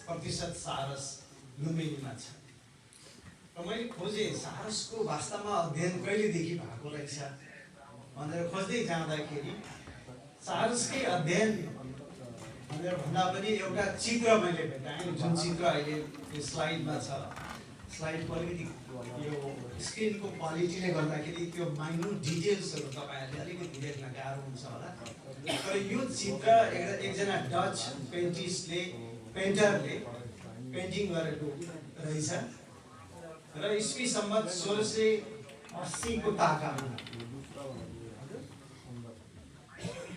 प्रतिशत सारस लुम्बिनीमा छ। र मैले खोजेँ सारसको वास्तवमा अध्ययन कहिलेदेखि भएको रहेछ भनेर खोज्दै जाँदाखेरि सारसकै अध्ययन भनेर भन्दा पनि एउटा चित्र मैले भेटाएँ, जुन चित्र अहिले यो स्लाइडमा छ। स्लाइडको अलिकति यो स्क्रिनको क्वालिटीले गर्दाखेरि त्यो माइन्युट डिटेल्सहरू तपाईँहरूले अलिकति देख्न गाह्रो हुन्छ होला। तर यो चित्र एकजना डच पेन्टरले पेन्टिङ गरेको रहेछ र इस्वी सम्वत 1680 को ताकामा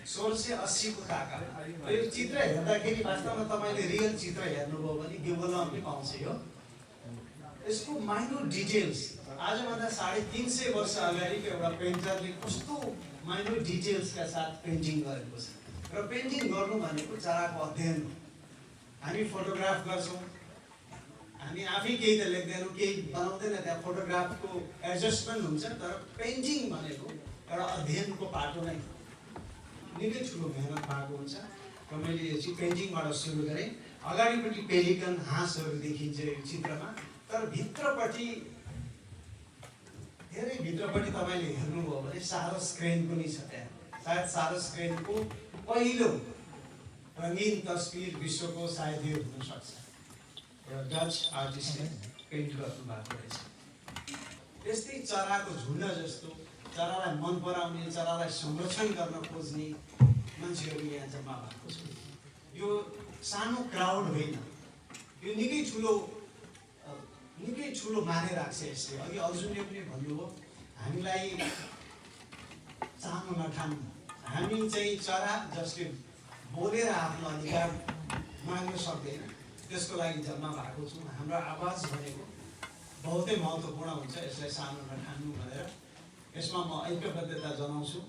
1680 को ताकामा यो चित्र हेर्दाखेरि वास्तवमा तपाईँले रियल चित्र हेर्नुभयो भने गुगलमा पनि पाउँछ। यसको माइन्युट डिटेल्स आजभन्दा 350 वर्ष अगाडिको एउटा पेन्टरले कस्तो माइन्युट डिटेल्सका साथ पेन्टिङ गरेको छ। र पेन्टिङ गर्नु भनेको चराको अध्ययन हो। हामी फोटोग्राफ गर्छौँ, हामी आफै केही त लेख्दैनौँ, केही बनाउँदैन, त्यहाँ फोटोग्राफको एडजस्टमेन्ट हुन्छ। तर पेन्टिङ भनेको एउटा अध्ययनको पाटो नै निकै ठुलो मेहनत भएको हुन्छ। र मैले यो चाहिँ पेन्टिङबाट सुरु गरेँ। अगाडिपट्टि पेलिकन हाँसहरू देखिन्छ यो चित्रमा, तर भित्रपट्टि धेरै भित्रपट्टि तपाईँले हेर्नुभयो भने सारस क्रेन पनि छ त्यहाँ। सायद सारस क्रेनको पहिलो रङ्गीन तस्बिर विश्वको सायद यो हुनसक्छ। एउटा डच आर्टिस्टले पेन्ट गर्नु भएको रहेछ। त्यस्तै चराको झुन्ड जस्तो चरालाई मन पराउने, चरालाई संरक्षण गर्न खोज्ने मान्छेहरू यहाँ जम्मा भएको छ। यो सानो क्राउड होइन, यो निकै ठुलो माने राख्छ यसले। अघि अर्जुनले पनि भन्नुभयो हामीलाई चाहनु नठान्नु, हामी चाहिँ चरा जसले बोलेर आफ्नो अधिकार माग्न सक्दैन, त्यसको लागि जन्म भएको छौँ। हाम्रो आवाज भनेको बहुतै महत्त्वपूर्ण हुन्छ, यसलाई सानो नठान्नु भनेर यसमा म ऐक्यबद्धता जनाउँछु।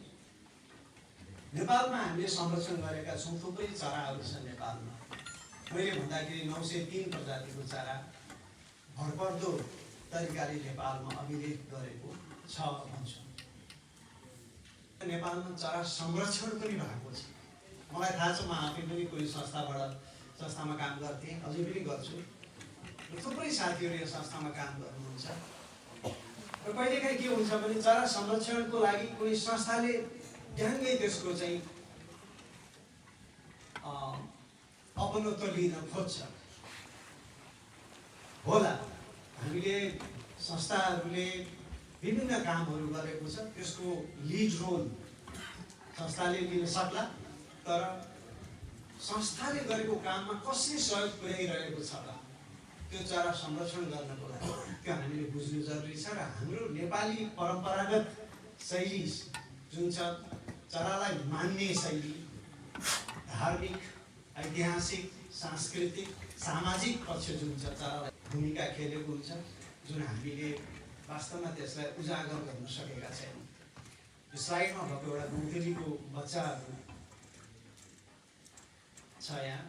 नेपालमा हामीले संरक्षण गरेका छौँ, थुप्रै चराहरू छन् नेपालमा। मैले भन्दाखेरि 903 प्रजातिको चरा भरपर्दो तरिकाले नेपालमा अभिलेख गरेको छ भन्छु। नेपालमा चरा संरक्षण पनि भएको छ। मलाई थाहा छ, म आफै पनि कोही संस्थामा काम गर्थेँ, अझै पनि गर्छु। थुप्रै साथीहरू यो संस्थामा काम गर्नुहुन्छ। र कहिलेकाहीँ के हुन्छ भने चरा संरक्षणको लागि कुनै संस्थाले ढ्याङ्गै त्यसको चाहिँ अपनत्व लिन खोज्छ होला। हामीले संस्थाहरूले विभिन्न कामहरू गरेको छ, त्यसको लिड रोल संस्थाले लिन सक्ला। तर संस्थाले गरेको काममा कसले सहयोग पुर्याइरहेको छ त त्यो चरा संरक्षण गर्नको लागि त्यो हामीले बुझ्नु जरुरी छ। र हाम्रो नेपाली परम्परागत शैली जुन छ, चरालाई मान्ने शैली, धार्मिक, ऐतिहासिक, सांस्कृतिक, सामाजिक पक्ष जुन छ चरालाई भूमिका खेलेको हुन्छ, जुन हामीले वास्तवमा त्यसलाई उजागर गर्न सकेका छैनौँ। यो स्लाइडमा भएको एउटा गौँथलीको बच्चाहरू छ यहाँ।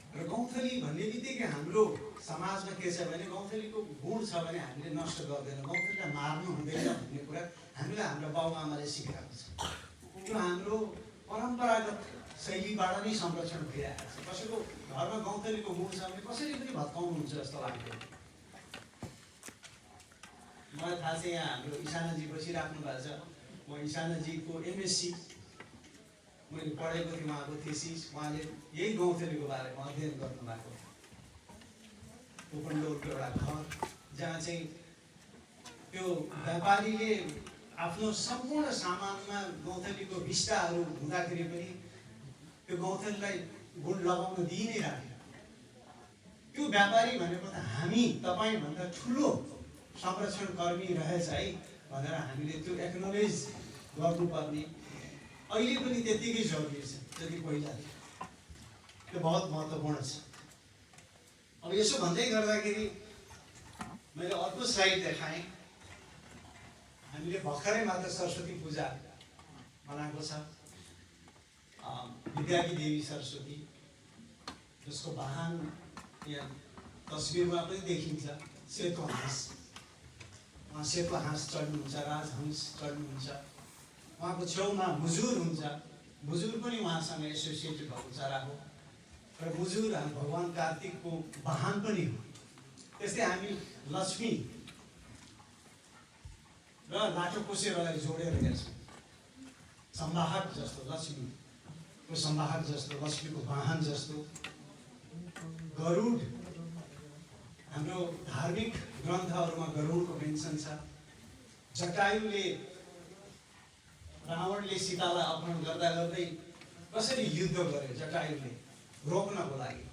र गौँथली भन्ने बित्तिकै हाम्रो समाजमा के छ भने गौँथलीको गुण छ भने हामीले नष्ट गर्दैनौँ, गौँथलीलाई मार्नु हुँदैन भन्ने कुरा हामीलाई हाम्रो बाबुआमाले सिकाएको छ। त्यो हाम्रो परम्परागत शैलीबाट नै संरक्षण भइरहेको छ। कसैको घरमा गौँथलीको गुण छ भने कसैले पनि भत्काउनुहुन्छ जस्तो लाग्दैन। मलाई थाहा छ यहाँ हाम्रो इसानाजी बसिराख्नु भएको छ। म इसानाजीको एमएससी मैले पढेको थिएँ, उहाँको थेसिस, उहाँले यही गौँथलीको बारेमा अध्ययन गर्नुभएको। उपन्डोलको एउटा घर जहाँ चाहिँ त्यो व्यापारीले आफ्नो सम्पूर्ण सामानमा गौँथलीको विस्ताहरू हुँदाखेरि पनि त्यो गौँथलीलाई गुण लगाउन दिइ नै राखेन। त्यो व्यापारी भनेको त हामी तपाईँभन्दा ठुलो संरक्षण कर्मी रहेछ है भनेर हामीले त्यो एक्नोलेज गर्नुपर्ने अहिले पनि त्यतिकै जरुरी छ जति पहिला थियो। त्यो बहुत महत्त्वपूर्ण छ। अब यसो भन्दै गर्दाखेरि मैले अर्को स्लाइड देखाएँ। हामीले भर्खरै मात्र सरस्वती पूजा मनाएको छ। विद्याकी देवी सरस्वती, जसको वाहन यहाँ तस्बिरमा पनि देखिन्छ, सेतो हाँस। उहाँ सेतो हाँस चढ्नुहुन्छ, राजहंस चढ्नुहुन्छ। उहाँको छेउमा मुजुर हुन्छ, मुजुर पनि उहाँसँग एसोसिएटेड भएको चरा हो। र मुजुर भगवान कार्तिकको वाहन पनि हो। त्यस्तै हामी लक्ष्मी र लाटोकोसेरोलाई जोडेर हेर्छौँ। संवाहक जस्तो लक्ष्मीको संवाहक जस्तो, लक्ष्मीको वाहन जस्तो गरुड, हाम्रो धार्मिक ग्रन्थहरूमा गरुडको मेन्सन छ। जटायुले रावणले सीतालाई अपहरण गर्दा गर्दै कसरी युद्ध गर्यो जटायुले रोक्नको लागि।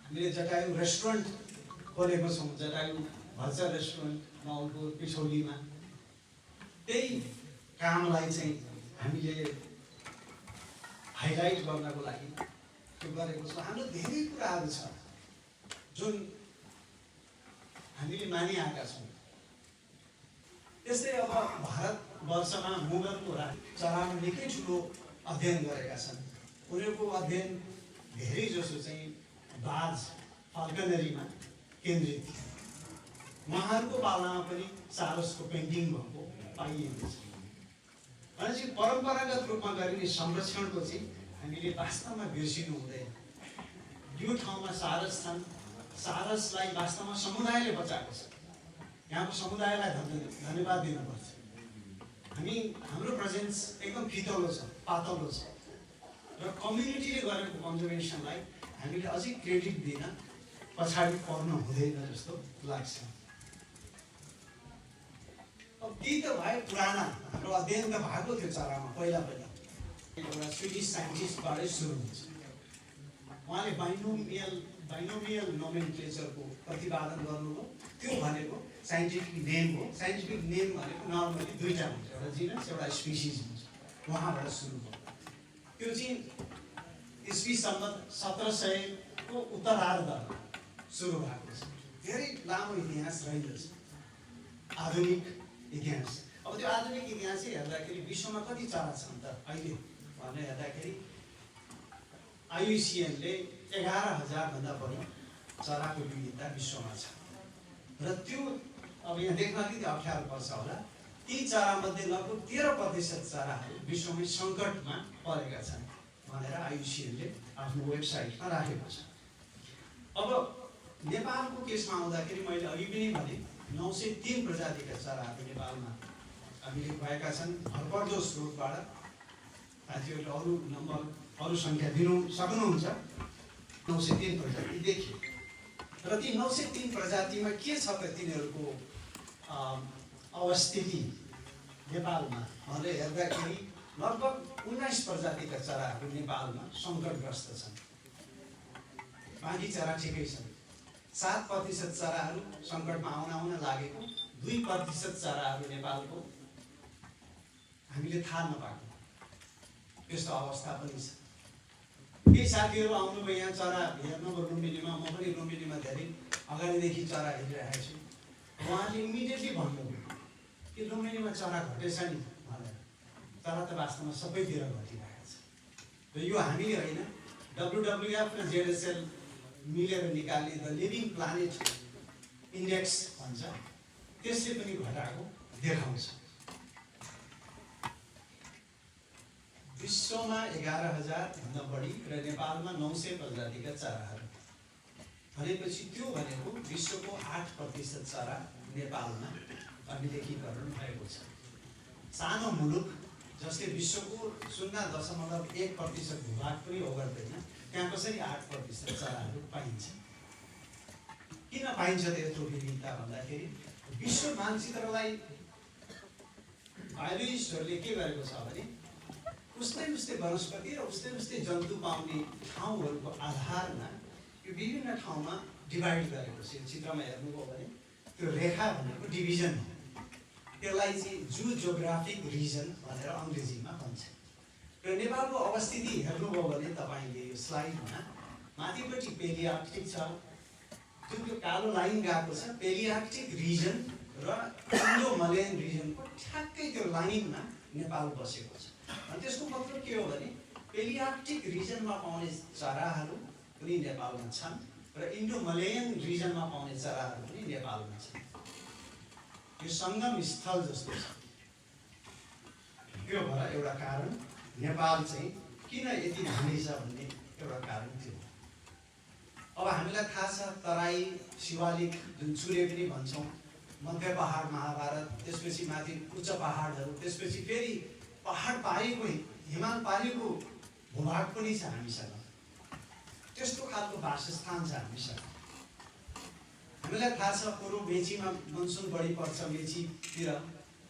हामीले जटायु रेस्टुरेन्ट खोलेको छौँ, जटायु भल्चर रेस्टुरेन्ट माउलको पिछौलीमा। त्यही कामलाई चाहिँ हामीले हाइलाइट गर्नको लागि त्यो गरेको छौँ। हाम्रो धेरै कुराहरू छ जुन हामीले मानिआएका छौँ। त्यस्तै अब भारतवर्षमा मुगलको चरामा निकै ठुलो अध्ययन गरेका छन्। उनीहरूको अध्ययन धेरै जसो चाहिँ बाज फाल्कनरीमा केन्द्रित थियो। उहाँहरूको पालामा पनि सारसको पेन्टिङ भएको पाइएको छ। भनेपछि परम्परागत रूपमा गरिने संरक्षणको चाहिँ हामीले वास्तवमा बिर्सिनु हुँदैन। यो ठाउँमा सारस छन्, सारसलाई वास्तवमा समुदायले बचाएको छ। यहाँको समुदायलाई धन्यवाद दिनुपर्छ। हाम्रो प्रेजेन्स एकदम फितलो छ, पातलो छ र कम्युनिटीले गरेको कन्जर्भेसनलाई हामीले अझै क्रेडिट दिन पछाडि पर्नु हुँदैन जस्तो लाग्छ। अब ती त भए पुराना, हाम्रो अध्ययन त भएको थियो चरामा पहिला पनि। एउटा स्विडिस साइन्टिस्टबाटै सुरु हुन्छ। उहाँले बाइनोमियल नोमेनक्लेचरको प्रतिपादन गर्नुभयो। त्यो भनेको साइन्टिफिक नेम हो। साइन्टिफिक नेम भनेको नर्मली दुईवटा हुन्छ, एउटा जिनस एउटा स्पिसिज हुन्छ। उहाँबाट सुरु भयो। त्यो चाहिँ इस्वी सम्बत 1700 को उत्तरार्धमा सुरु भएको छ। धेरै लामो इतिहास रहेको छ, आधुनिक इतिहास। अब त्यो आधुनिक इतिहास हेर्दाखेरि विश्वमा कति चरा छन् त अहिले भनेर हेर्दाखेरि IUCN-ले 11,000 भन्दा बढी चराको विविधता विश्वमा छ। र त्यो अब यहाँ देख्न अलिकति अप्ठ्यारो पर्छ होला। ती चरामध्ये लगभग 13% चराहरू विश्वमै सङ्कटमा परेका छन् भनेर IUCN-ले आफ्नो वेबसाइटमा राखेको छ। अब नेपालको केसमा आउँदाखेरि मैले अघि पनि भने 903 प्रजातिका चराहरू नेपालमा हामीले भएका छन्। भरपर्दो स्रोतबाट साथीहरूले अरू नम्बर अरू सङ्ख्या दिनु सक्नुहुन्छ। 903 प्रजाति देखियो र ती 903 प्रजातिमा के छ त तिनीहरूको अवस्थिति नेपालमा भनेर हेर्दाखेरि लगभग 19 प्रजातिका चराहरू नेपालमा सङ्कटग्रस्त छन्। बाँकी चरा ठिकै छन्। 7% चराहरू सङ्कटमा आउन लागेको, 2% चराहरू नेपालको हामीले थाहा नपाएको त्यस्तो अवस्था पनि छ। केही साथीहरू आउनुभयो यहाँ चरा हेर्नुभयो लुम्बिनीमा। म पनि लुम्बिनीमा धेरै अगाडिदेखि चरा हेरिरहेको छु। उहाँले इमिडिएटली भन्नुभयो कि लुम्बिनीमा चरा घटेछ नि भनेर। चरा त वास्तवमा सबैतिर घटिरहेको छ। र यो हामीले होइन, WWF र ZSL मिलेर निकाल्ने द लिभिङ प्लानेट इन्डेक्स भन्छ, त्यसले पनि घटाएको देखाउँछ। विश्वमा 11,000 भन्दा बढी र नेपालमा 900 प्रजातिका चराहरू भनेपछि त्यो भनेको विश्वको 8% चरा नेपालमा अभिलेखीकरण भएको छ। सानो मुलुक जसले विश्वको 0.1% भूभाग पनि ओगट्दैन, त्यहाँ कसरी 8% चराहरू पाइन्छ? किन पाइन्छ त यत्रो विविधता भन्दाखेरि विश्व मानचित्रलाई बायोलोजिस्टहरूले के गरेको छ भने उस्तै वनस्पति र उस्तै जन्तु पाउने ठाउँहरूको आधारमा यो विभिन्न ठाउँमा डिभाइड गरेको छ। चित्रमा हेर्नुभयो भने त्यो रेखा भनेको डिभिजन हो। त्यसलाई चाहिँ जियोग्राफिक रिजन भनेर अङ्ग्रेजीमा भन्छ। र नेपालको अवस्थिति हेर्नुभयो भने तपाईँले यो स्लाइडमा माथिपट्टि पेलिआर्कटिक छ, जुन त्यो कालो लाइन गएको छ पेलिआर्कटिक रिजन र इन्डो मलेन रिजनको ठ्याक्कै त्यो लाइनमा नेपाल बसेको छ। अनि त्यसको मतलब के हो भने पेलिआर्कटिक रिजनमा पाउने चराहरू पनि नेपालमा छन् र इन्डो मलेयन रिजनमा पाउने चराहरू पनि नेपालमा छन्। यो सङ्गम स्थल जस्तो छ। त्यो भएर एउटा कारण नेपाल चाहिँ किन यति धनी छ भन्ने एउटा कारण थियो। हामीलाई थाहा छ तराई शिवालिक जुन चुरे पनि भन्छौँ, मध्य पहाड महाभारत, त्यसपछि माथि उच्च पहाडहरू, त्यसपछि फेरि पहाड पारिको हिमाल पारिको भूभाग पनि छ हामीसँग। त्यस्तो खालको वासस्थान छ हामीसँग। हामीलाई थाहा छ पूर्व मेचीमा मनसुन बढी पर्छ, मेचीतिर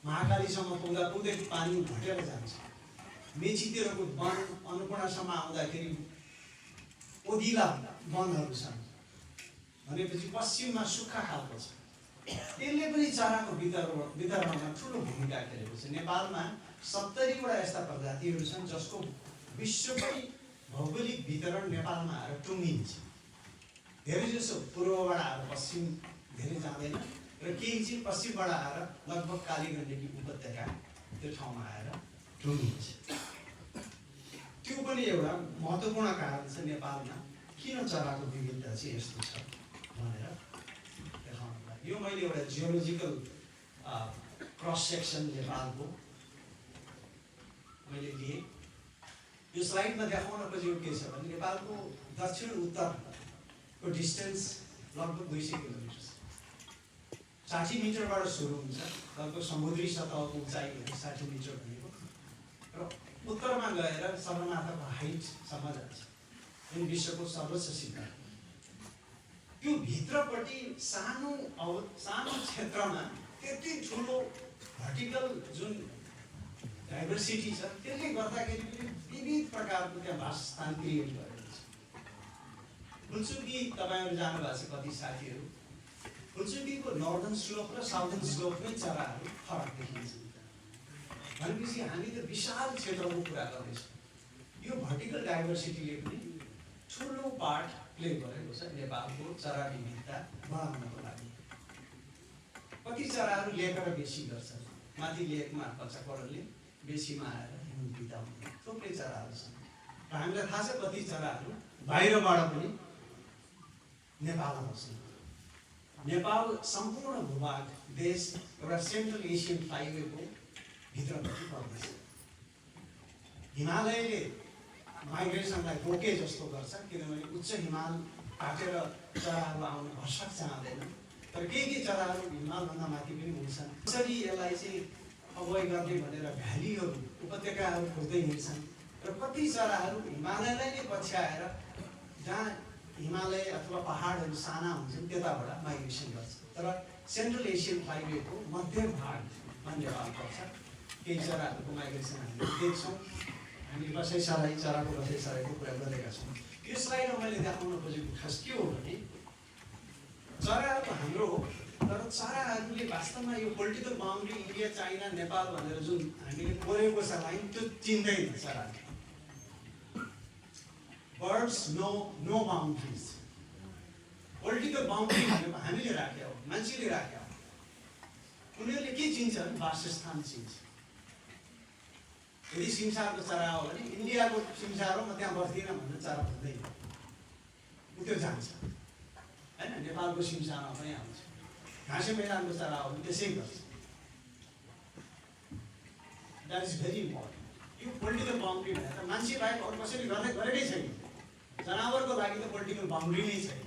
महाकालीसम्म पुग्दा पुग्दै पानी घटेर जान्छ। मेचीतिरको वन अन्नपूर्णासम्म आउँदाखेरि ओदिला वनहरू छन् भनेपछि पश्चिममा सुक्खा खालको छ। त्यसले पनि चराको वितरणमा ठुलो भूमिका खेलेको छ। नेपालमा 70वटा यस्ता प्रजातिहरू छन् जसको विश्वकै भौगोलिक वितरण नेपालमा आएर टुङ्गिन्छ। धेरै जसो पूर्वबाट आएर पश्चिम धेरै जाँदैन र केही चाहिँ पश्चिमबाट आएर लगभग कालीगण्डकी उपत्यका त्यो ठाउँमा आएर टुङ्गिन्छ। त्यो पनि एउटा महत्त्वपूर्ण कारण छ नेपालमा किन चराको विविधता चाहिँ यस्तो छ भनेर देखाउनुलाई। यो मैले एउटा जियोलोजिकल क्रस सेक्सन नेपालको मैले लिएँ। यो स्लाइडमा देखाउन खोजेको के छ भने नेपालको दक्षिण उत्तरको डिस्टेन्स लगभग 200 किलोमिटर छ। 60 मिटरबाट सुरु हुन्छ, लगभग समुद्री सतहको उचाइ 60 मिटर भनेको, र उत्तरमा गएर सगरमाथाको हाइटसम्म जान्छ, जुन विश्वको सर्वोच्च शिखर। त्यो भित्रपट्टि सानो क्षेत्रमा त्यति ठुलो भर्टिकल जुन डाइभर्सिटी छ, त्यसले गर्दाखेरि पनि विविध प्रकारको त्यहाँ वासस्थान क्रिएट गरेको छ। फुलचुकी तपाईँहरू जानुभएको छ कति साथीहरू, फुलचुकीको नर्दर्न स्लोप र साउदर्न स्लोपमै चराहरू फरक देखिन्छ। भनेपछि हामी त विशाल क्षेत्रको कुरा गर्दैछौँ। यो भर्टिकल डाइभर्सिटीले पनि ठुलो पार्ट प्ले गरेको छ नेपालको चरा विविधता बढाउनको लागि। कति चराहरू लेखेर बेसी गर्छन्, माथि लेकमा कच्चाकोरले बेसीमा आएर हिउँ बिताउने थुप्रै चराहरू छन्। र हामीलाई थाहा छ कति चराहरू बाहिरबाट पनि नेपाल आउँछन्। नेपाल सम्पूर्ण भूभाग देश एउटा सेन्ट्रल एसियन फ्लाइवेको भित्रपट्टि पर्दछ। हिमालयले माइग्रेसनलाई रोके जस्तो गर्छ, किनभने उच्च हिमाल काटेर चराहरू आउन भरसक चाहँदैन। तर केही चराहरू हिमालभन्दा माथि पनि हुन्छन्। यसरी यसलाई चाहिँ अवोइड गर्ने भनेर भ्यालीहरू उपत्यकाहरू खोज्दै हिँड्छन्। र कति चराहरू हिमालयलाई नै पछ्याएर जहाँ हिमालय अथवा पहाडहरू साना हुन्छन् त्यताबाट माइग्रेसन गर्छ। तर सेन्ट्रल एसियन फ्लाइवेको मध्य भागमा नेपाल पर्छ। केही चराहरूको माइग्रेसन हामीले देख्छौँ। हामी चराको बसाइसराईको कुरा गरेका छौँ। यो स्लाइडमा मैले देखाउन खोजेको खास के हो भने चराहरू हाम्रो हो, तर चराहरूले वास्तवमा यो political boundary India China Nepal भनेर जुन हामीले कोरेको छ लाइन, त्यो चिन्दैन चराले। Birds no boundaries. Political boundary भनेको हामीले राख्या हो, मान्छेले राख्या हो। उनीहरूले के चिन्छ भने वासस्थान चिन्छ। यदि सिमसारको चरा हो भने इन्डियाको सिमसार हो, म त्यहाँ बस्दिनँ भनेर चरा भन्दैन, ऊ त्यो जान्छ होइन। नेपालको सिमसारमा पनि आउँछ। घाँसे मैदानको चरा हो भने त्यसै गर्छ। That is very important. यो पोलिटिकल बााउन्ड्री भनेर मान्छे बाहेक अरू कसैले गरेकै छैन। जनावरको लागि त पोलिटिकल बााउन्ड्री नै छैन।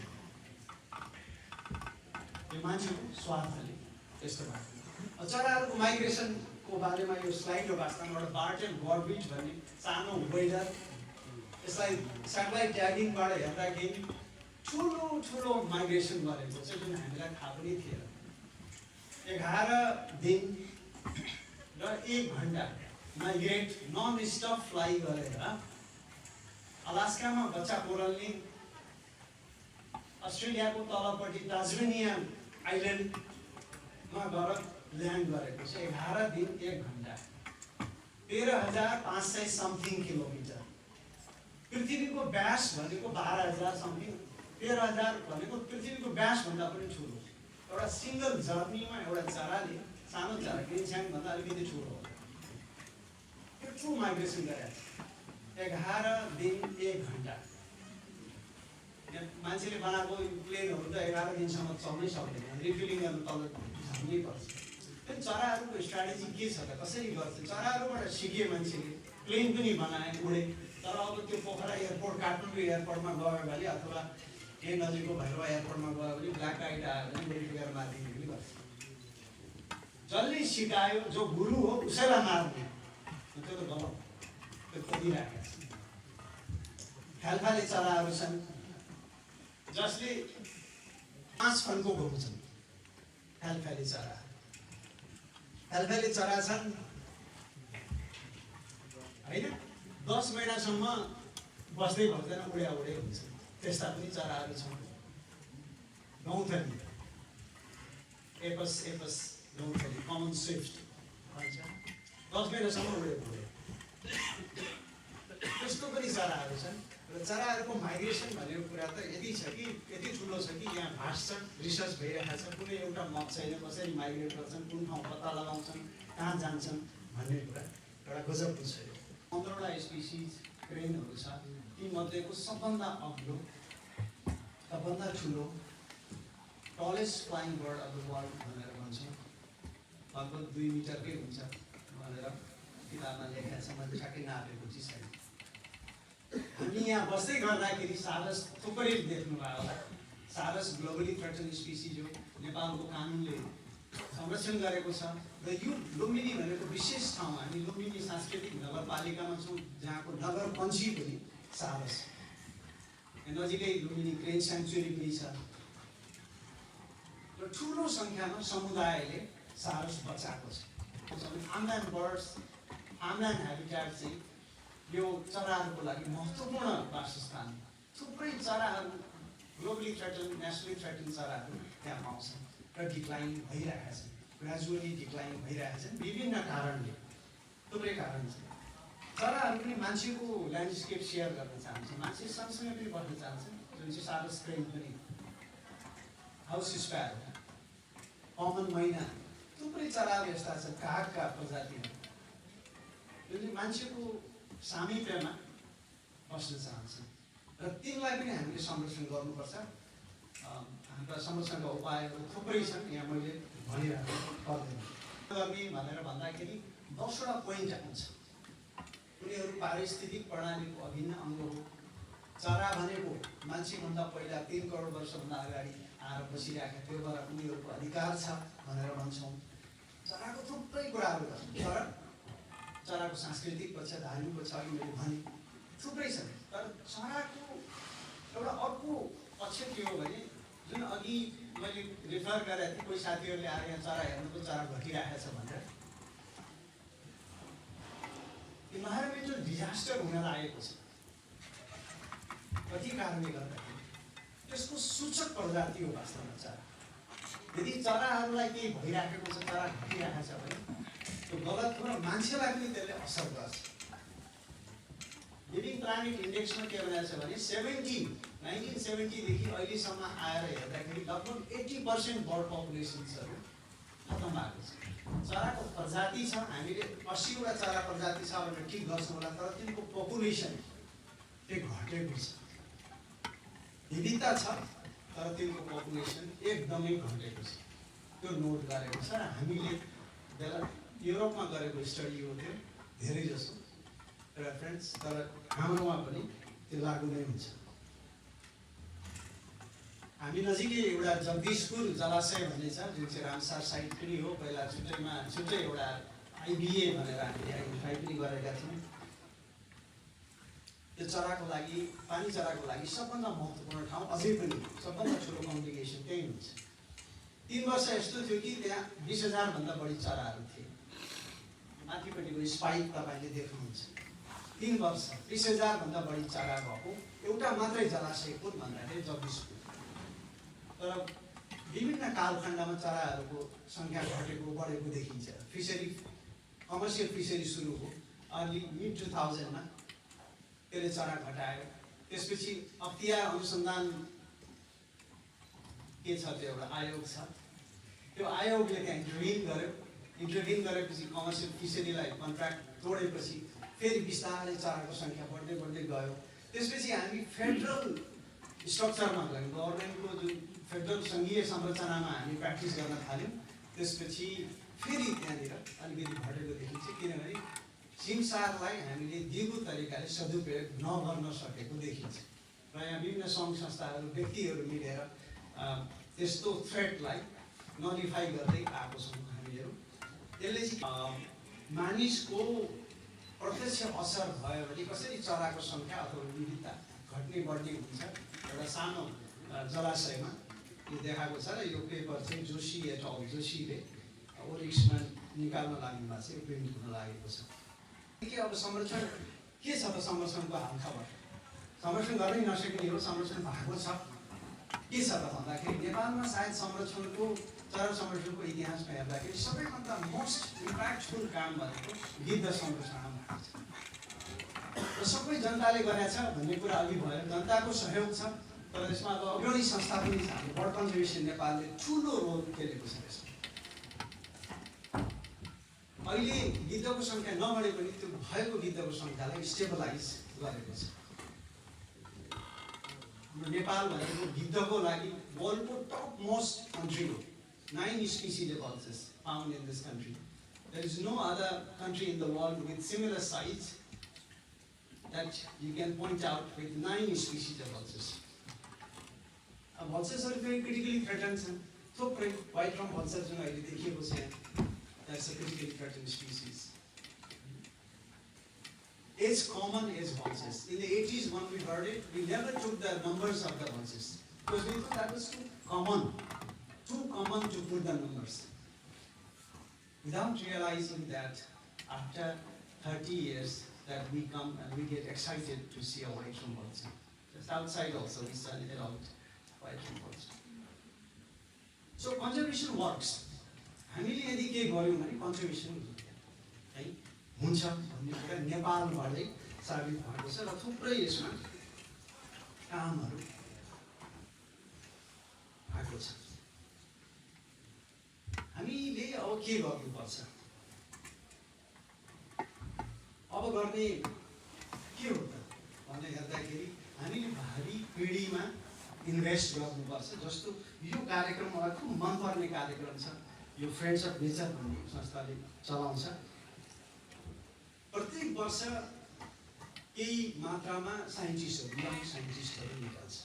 यो मान्छेको स्वार्थले त्यस्तो भएको। चराहरूको माइग्रेसनको बारेमा यो स्लाइड हो वास्तवमा एउटा बार्टन गॉर्बिट भन्ने सानो वेडर। यसलाई सेटेलाइट ट्यागिङबाट हेर्दाखेरि ठुलो माइग्रेसन गरेको छ, जुन हामीलाई थाहा पनि थिएन। 11 दिन र 1 घन्टा माइग्रेट नन स्टप फ्लाइ गरेर अलास्कामा बच्चा कोरल्ने, अस्ट्रेलियाको तलपट्टि टास्मेनिया आइल्यान्डमा गएर ल्यान्ड गरेको छ। 11 दिन 1 घन्टा 13,500 समथिङ किलोमिटर। पृथ्वीको व्यास भनेको 12,000 समथिङ। 13,000 भनेको पृथ्वीको व्यासभन्दा पनि ठुलो। एउटा सिङ्गल जर्नीमा एउटा चराले, सानो चरा ग्रिनस्यान्डभन्दा अलिकति ठुलो हो, त्यत्रो माइग्रेसन गरेको छ। 11 दिन 1 घन्टा। मान्छेले बनाएको प्लेनहरू त 11 दिनसम्म चल्नै सक्दैन, रिफ्युलिङ गर्नु तल झर्नै पर्छ। त्यो चराहरूको स्ट्राटेजी के छ त, कसरी गर्छ? चराहरूबाट सिके मान्छेले, प्लेन पनि बनाए, उडे। तर अब त्यो पोखरा एयरपोर्ट, काठमाडौँ एयरपोर्टमा गयो भने अथवा केही नजिकको भैरवा एयरपोर्टमा गयो भने ब्ल्याक आइट आयो भने गोली टिपेर मारिदिने पनि गर्छ। जसले सिकायो जो गुरु हो उसैलाई मार्ने, त्यो त गलत, त्यो खोजिराखेको छ। खालखाले चराहरू छन् जसले 5 फन्को घुम्छन्। खालखाले चरा छन् होइन, 10 महिनासम्म बस्दै बस्दैन, उड्या हुन्छ। त्यस्ता पनि चराहरू छन्। गौँथली, एपस गौँथली, कमन स्विफ्ट भन्छ, 10 महिनासम्म उड्यो। त्यस्तो पनि चराहरू छन्। र चराहरूको माइग्रेसन भनेको कुरा त यति छ कि यति ठुलो छ कि यहाँ भाष्छ, रिसर्च भइरहेको छ। कुनै एउटा मत छैन, कसरी माइग्रेट गर्छन्, कुन ठाउँ पत्ता लगाउँछन्, कहाँ जान्छन् भन्ने कुरा एउटा गजबको छ। 15वटा स्पिसिज क्रेनहरू छ। तीमध्येको सबभन्दा अग्लो, सबभन्दा ठुलो, tallest flying board of the world भनेर भन्छौँ। लगभग 2 मिटरकै हुन्छ भनेर किताबमा लेखेको छ। मैले ठ्याक्कै नापेको चाहिँ छैन। हामी यहाँ बस्दै गर्दाखेरि सारस थुप्रै देख्नुभयो होला। सारस ग्लोबली थ्रेटन स्पिसिज हो। नेपालको कानुनले संरक्षण गरेको छ। र यो लुम्बिनी भनेको विशेष ठाउँ। हामी लुम्बिनी सांस्कृतिक नगरपालिकामा छौँ, जहाँको नगर पञ्ची पनि सारस। नजिकै लुम्बिनी क्रेन स्याङ्चुरी पनि छ। र ठुलो सङ्ख्यामा समुदायले सारस बचाएको छ। फार्मल्यान्ड बर्ड्स, फार्मल्यान्ड ह्याबिट्याट चाहिँ यो चराहरूको लागि महत्त्वपूर्ण वासस्थान। थुप्रै चराहरू, ग्लोबली थ्रेटन, नेसनली थ्रेटन चराहरू त्यहाँ पाउँछन् र डिक्लाइन भइरहेका छन्। ग्रेजुअली डिक्लाइन भइरहेका छन् विभिन्न कारणले। थुप्रै कारण छन्। चराहरू पनि मान्छेको ल्यान्डस्केप सेयर गर्न चाहन्छ, मान्छे सँगसँगै पनि बस्न चाहन्छन्, जुन चाहिँ सारस क्रेन पनि, हाउस स्प्यारो, कमन मैना, थुप्रै चराहरू यस्ता छन्, कागका प्रजातिहरू जुन चाहिँ मान्छेको सामिप्यमा बस्न चाहन्छन्। र तिनलाई पनि हामीले संरक्षण गर्नुपर्छ। हाम्रा संरक्षणका उपायहरू थुप्रै छन्, यहाँ मैले भनिरहेको पर्दैन। गर्ने भनेर भन्दाखेरि 10वटा पोइन्ट आउँछ। उनीहरू पारिस्थितिक प्रणालीको अभिन्न अङ्ग हो। चरा भनेको मान्छेभन्दा पहिला 3 करोड वर्षभन्दा अगाडि आएर बसिरहेका थियो, तर उनीहरूको अधिकार छ भनेर भन्छौँ। चराको थुप्रै कुराहरू छन्, तर चराको सांस्कृतिक पक्ष, धार्मिक पक्ष अघि मैले भने थुप्रै छन्। तर चराको एउटा अर्को पक्ष के हो भने, जुन अघि मैले रेफर गरेको थिएँ, कोही साथीहरूले आएर यहाँ चरा हेर्नुको, चरा घटिरहेको छ भनेर। इन्भाइरोमेन्टल डिजास्टर हुन लागेको छ कति कारणले गर्दाखेरि। त्यसको सूचक प्रजाति हो वास्तवमा चरा। यदि चराहरूलाई केही भइराखेको छ, चरा घटिरहेको छ भने त्यो गलत हो र मान्छेलाई पनि त्यसले असर गर्छ। लिभिङ प्लानेट इन्डेक्समा के भनेको छ भने 1970देखि अहिलेसम्म आएर हेर्दाखेरि लगभग 80% बर्ड पपुलेसन्सहरू खतम भएको छ। चराको प्रजाति छ, हामीले 80वटा चरा प्रजाति छ भनेर ठिक गर्छौँ होला, तर तिनको पपुलेसन त्यो घटेको छ। विविधता छ तर तिनको पपुलेसन एकदमै घटेको छ। त्यो नोट गरेको छ। र हामीले बेला युरोपमा गरेको स्टडी हो त्यो, धेरै जसो रेफरेन्स, तर हाम्रोमा पनि त्यो लागु नै हुन्छ। हामी नजिकै एउटा जगदीशपुर जलाशय भन्ने छ, जुन चाहिँ रामसार साइट पनि हो। पहिला छुट्टै एउटा आइबिए भनेर हामीले आइडेन्टिफाई पनि गरेका थियौँ। त्यो चराको लागि, पानी चराको लागि सबभन्दा महत्त्वपूर्ण ठाउँ, अझै पनि सबभन्दा ठुलो कम्प्लिकेसन त्यही हुन्छ। 3 वर्ष यस्तो थियो कि त्यहाँ 20,000 बढी चराहरू थिए। माथिपट्टिको स्पाइक तपाईँले देख्नुहुन्छ। 3 वर्ष 20,000 बढी चरा भएको एउटा मात्रै जलाशय कुन भन्दाखेरि जगदीशपुर। तर विभिन्न कालखण्डमा चराहरूको सङ्ख्या घटेको बढेको देखिन्छ। फिसरी, कमर्सियल फिसरी सुरु हो अर्ली मिड 2000मा, त्यसले चरा घटायो। त्यसपछि अख्तियार अनुसन्धान के छ, त्यो एउटा आयोग छ। त्यो आयोगले त्यहाँ इन्टरभ्युन गरेपछि कमर्सियल फिसरीलाई कन्ट्र्याक्ट तोडेपछि फेरि बिस्तारै चराको सङ्ख्या बढ्दै गयो। त्यसपछि हामी फेडरल स्ट्रक्चरमा गयौँ, गभर्मेन्टको जुन फेडरल सङ्घीय संरचनामा हामी प्र्याक्टिस गर्न थाल्यौँ। त्यसपछि फेरि त्यहाँनिर अलिकति घटेको देखिन्छ, किनभने सिमसारलाई हामीले दिगो तरिकाले सदुपयोग नगर्न सकेको देखिन्छ। र प्रायः विभिन्न सङ्घ संस्थाहरू व्यक्तिहरू मिलेर त्यस्तो थ्रेटलाई नलिफाई गर्दै आएको छौँ हामीहरू। त्यसले चाहिँ मानिसको प्रत्यक्ष असर भयो भने कसरी चराको सङ्ख्या अथवा विविधता घट्ने बढ्ने हुन्छ। एउटा सानो जलाशयमा यो देखाएको छ र यो पेपर चाहिँ जोशी एट अल जोशीले ओरिक्समा निकाल्न लाग्नु भएको छ, यो प्रिन्ट हुन लागेको छ। के अब संरक्षण के छ त संरक्षणको हालखबर? संरक्षण गर्नै नसकिने हो, संरक्षण भएको छ। के छ त भन्दाखेरि नेपालमा सायद संरक्षणको चरा संरक्षणको इतिहासमा हेर्दाखेरि सबैभन्दा मोस्ट इम्प्याक्टफुल काम भनेको गिद्ध संरक्षणमा भएको छ र सबै जनताले गरेछ भन्ने कुरा अघि भयो। जनताको सहयोग छ तर यसमा अब अग्रणी संस्था पनि छ। बर्ड कन्जर्भेसन नेपालले ठुलो रोल खेलेको छ यसमा। अहिले गिद्धको सङ्ख्या नबढे पनि त्यो भएको गिद्धको सङ्ख्यालाई स्टेबलाइज गरेको छ। नेपाल भनेको गिद्धको लागि वर्ल्डको टप मोस्ट कन्ट्री हो। 9 species of vultures found in this country. There is no other country in the world with similar size that you can point out with 9 species of vultures. Vultures are very critically threatened. So, white drum vultures are that's a critically threatened species. As common as vultures. In the 80s, when we heard it, we never took the numbers of the vultures because we thought that was too common to put the numbers. Without realizing that after 30 years that we come and we get excited to see a white-drum vulture. Just outside also we saw it out white-drum vulture. So conservation works. हामीले यदि के गर्यौँ भने conservation है हुन्छ भन्ने कुरा नेपालबाटै साबित भएको छ र थुप्रै यसमा कामहरू भएको छ। हामीले अब के गर्नुपर्छ? अब गर्ने के हो त भन्ने हेर्दाखेरि हामीले भावी पिँढीमा इन्भेस्ट गर्नुपर्छ। जस्तो यो कार्यक्रम मलाई खुब मनपर्ने कार्यक्रम छ, यो फ्रेन्ड्स अफ नेचर भन्ने संस्थाले चलाउँछ। प्रत्येक वर्ष केही मात्रामा साइन्टिस्टहरू यङ साइन्टिस्टहरू निकाल्छ।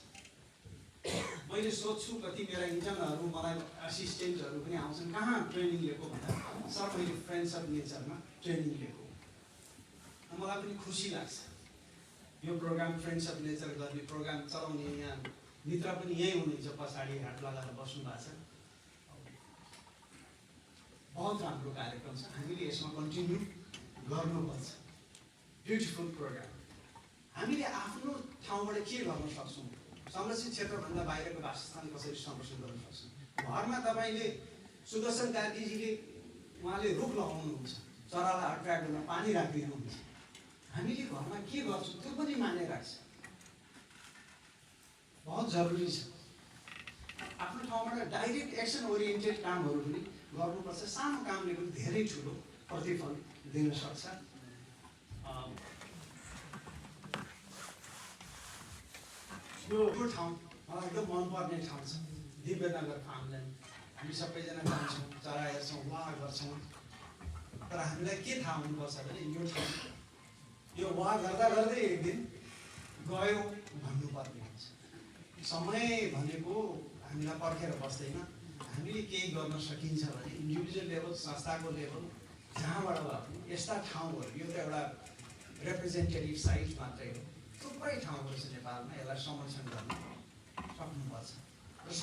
मैले सोध्छु कति मेरा इन्टर्नहरू मलाई एसिस्टेन्टहरू पनि आउँछन्, कहाँ ट्रेनिङ लिएको भन्दा सर मैले फ्रेन्ड्स अफ नेचरमा ट्रेनिङ लिएको। मलाई पनि खुसी लाग्छ। यो प्रोग्राम फ्रेन्ड्स अफ नेचर गर्ने प्रोग्राम चलाउने यहाँ मित्र पनि यहीँ हुनुहुन्छ, पछाडि हात लगाएर बस्नु भएको छ। बहुत राम्रो कार्यक्रम छ, हामीले यसमा कन्टिन्यू गर्नुपर्छ। Beautiful programme. हामीले आफ्नो ठाउँबाट के गर्न सक्छौँ? संरक्षित क्षेत्रभन्दा बाहिरको वासस्थान कसरी संरक्षण गर्न सक्छौँ? घरमा तपाईँले सुदर्शन कार्कीजीले उहाँले रुख लगाउनुहुन्छ, चरालाई अट्र्याक्ट गर्न पानी राखिदिनुहुन्छ। हामीले घरमा के गर्छौँ त्यो पनि माने राख्छ। बहुत जरुरी छ। आफ्नो ठाउँबाट डाइरेक्ट एक्सन ओरिएन्टेड कामहरू पनि गर्नुपर्छ। सानो कामले पनि धेरै ठुलो प्रतिफल दिन सक्छ। यो ठाउँ मलाई एकदम मनपर्ने ठाउँ छ, दिव्यनगर फार्मल्यान्ड। हामी सबैजना जान्छौँ, चरा हेर्छौँ, वाह गर्छौँ। तर हामीलाई के थाहा हुनुपर्छ भने यो वाह गर्दा गर्दै एक दिन गयो भन्नुपर्ने हुन्छ। समय भनेको हामीलाई पर्खेर बस्दैन। हामीले केही गर्न सकिन्छ भने इन्डिभिजुअल लेभल, संस्थाको लेभल, जहाँबाट भए पनि यस्ता ठाउँहरू, यो त एउटा रिप्रेजेन्टेटिभ साइट मात्रै हो, थुप्रै ठाउँहरू छ नेपालमा यसलाई संरक्षण गर्ने।